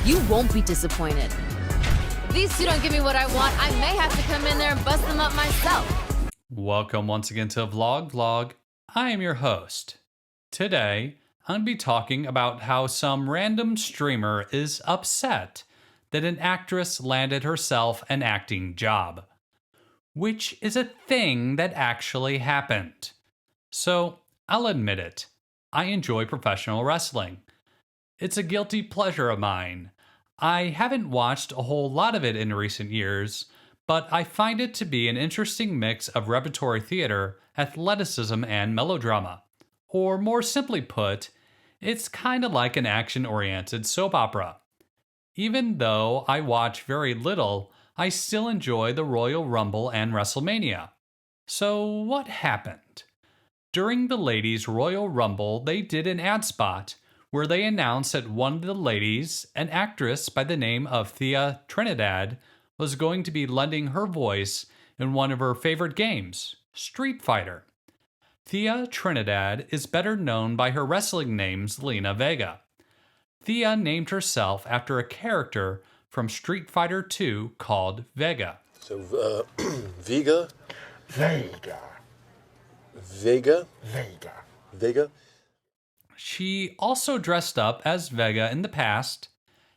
You won't be disappointed. If these two don't give me what I want, I may have to come in there and bust them up myself. Welcome once again to Vlog. I am your host. Today, I'm going to be talking about how some random streamer is upset that an actress landed herself an acting job, which is a thing that actually happened. So, I'll admit it, I enjoy professional wrestling. It's a guilty pleasure of mine. I haven't watched a whole lot of it in recent years, but I find it to be an interesting mix of repertory theater, athleticism, and melodrama. Or more simply put, it's kind of like an action-oriented soap opera. Even though I watch very little, I still enjoy the Royal Rumble and WrestleMania. So what happened? During the Ladies' Royal Rumble, they did an ad spot where they announced that one of the ladies, an actress by the name of Thea Trinidad, was going to be lending her voice in one of her favorite games, Street Fighter. Thea Trinidad is better known by her wrestling name, Zelina Vega. Thea named herself after a character from Street Fighter II called Vega. So, Vega? Vega. Vega? Vega. Vega? She also dressed up as Vega in the past,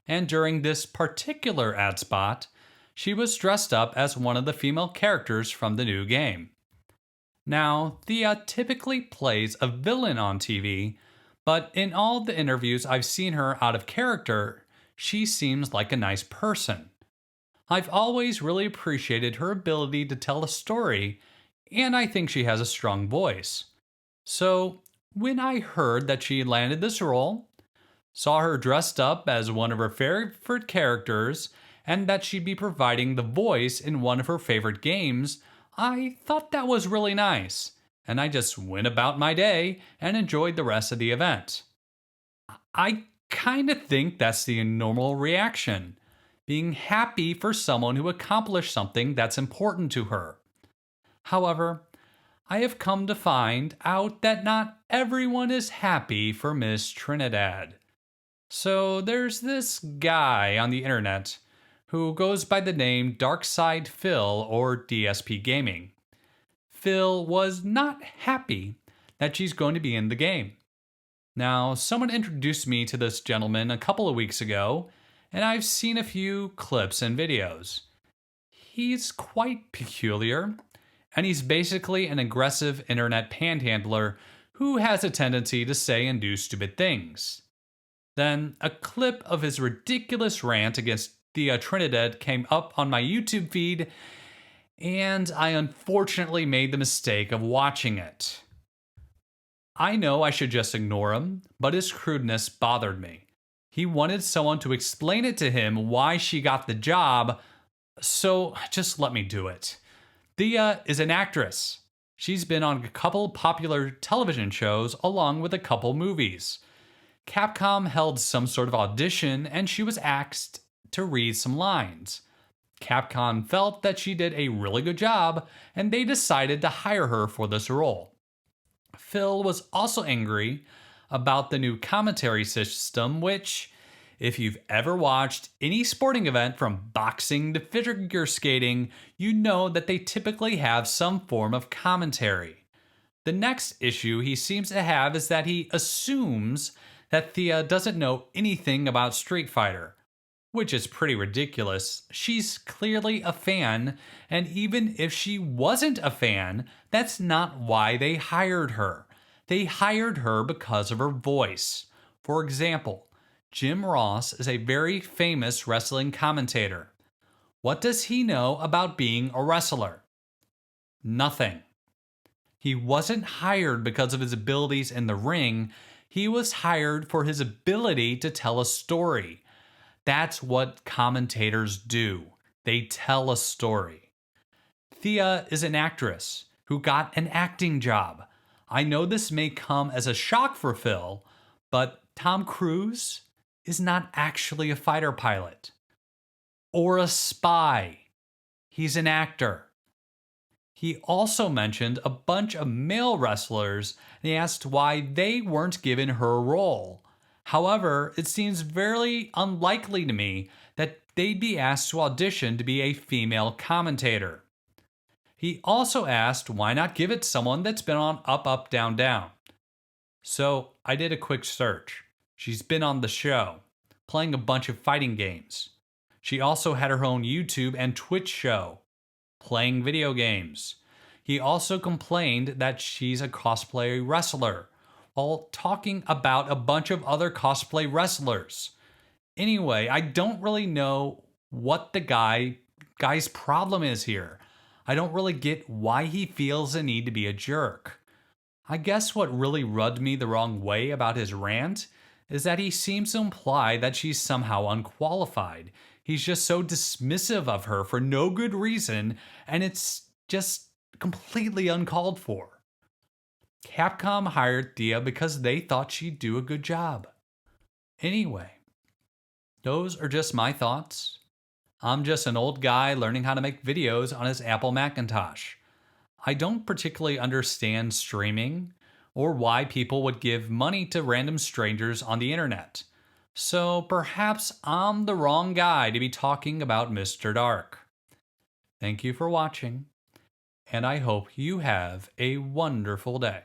and during this particular ad spot, she was dressed up as one of the female characters from the new game. Now, Thea typically plays a villain on TV, but in all the interviews I've seen her out of character, she seems like a nice person. I've always really appreciated her ability to tell a story, and I think she has a strong voice. So, when I heard that she landed this role, saw her dressed up as one of her favorite characters, and that she'd be providing the voice in one of her favorite games, I thought that was really nice, and I just went about my day and enjoyed the rest of the event. I kind of think that's the normal reaction, being happy for someone who accomplished something that's important to her. However, I have come to find out that not everyone is happy for Miss Trinidad. So there's this guy on the internet who goes by the name DarkSydePhil or DSPGaming. Phil was not happy that she's going to be in the game. Now, someone introduced me to this gentleman a couple of weeks ago, and I've seen a few clips and videos. He's quite peculiar, and he's basically an aggressive internet panhandler who has a tendency to say and do stupid things. Then, a clip of his ridiculous rant against Thea Trinidad came up on my YouTube feed, and I unfortunately made the mistake of watching it. I know I should just ignore him, but his crudeness bothered me. He wanted someone to explain it to him why she got the job, so just let me do it. Thea is an actress. She's been on a couple popular television shows along with a couple movies. Capcom held some sort of audition and she was asked to read some lines. Capcom felt that she did a really good job and they decided to hire her for this role. Phil was also angry about the new commentary system, which, if you've ever watched any sporting event from boxing to figure skating, you know that they typically have some form of commentary. The next issue he seems to have is that he assumes that Thea doesn't know anything about Street Fighter, which is pretty ridiculous. She's clearly a fan, and even if she wasn't a fan, that's not why they hired her. They hired her because of her voice. For example, Jim Ross is a very famous wrestling commentator. What does he know about being a wrestler? Nothing. He wasn't hired because of his abilities in the ring. He was hired for his ability to tell a story. That's what commentators do. They tell a story. Thea is an actress who got an acting job. I know this may come as a shock for Phil, but Tom Cruise is not actually a fighter pilot or a spy. He's an actor. He also mentioned a bunch of male wrestlers and he asked why they weren't given her role. However, it seems very unlikely to me that they'd be asked to audition to be a female commentator. He also asked why not give it to someone that's been on Up, Up, Down, Down. So I did a quick search. She's been on the show, playing a bunch of fighting games. She also had her own YouTube and Twitch show, playing video games. He also complained that she's a cosplay wrestler, while talking about a bunch of other cosplay wrestlers. Anyway, I don't really know what the guy's problem is here. I don't really get why he feels the need to be a jerk. I guess what really rubbed me the wrong way about his rant is that he seems to imply that she's somehow unqualified. He's just so dismissive of her for no good reason, and it's just completely uncalled for. Capcom hired Thea because they thought she'd do a good job. Anyway, those are just my thoughts. I'm just an old guy learning how to make videos on his Apple Macintosh. I don't particularly understand streaming or why people would give money to random strangers on the internet. So perhaps I'm the wrong guy to be talking about Mr. Dark. Thank you for watching, and I hope you have a wonderful day.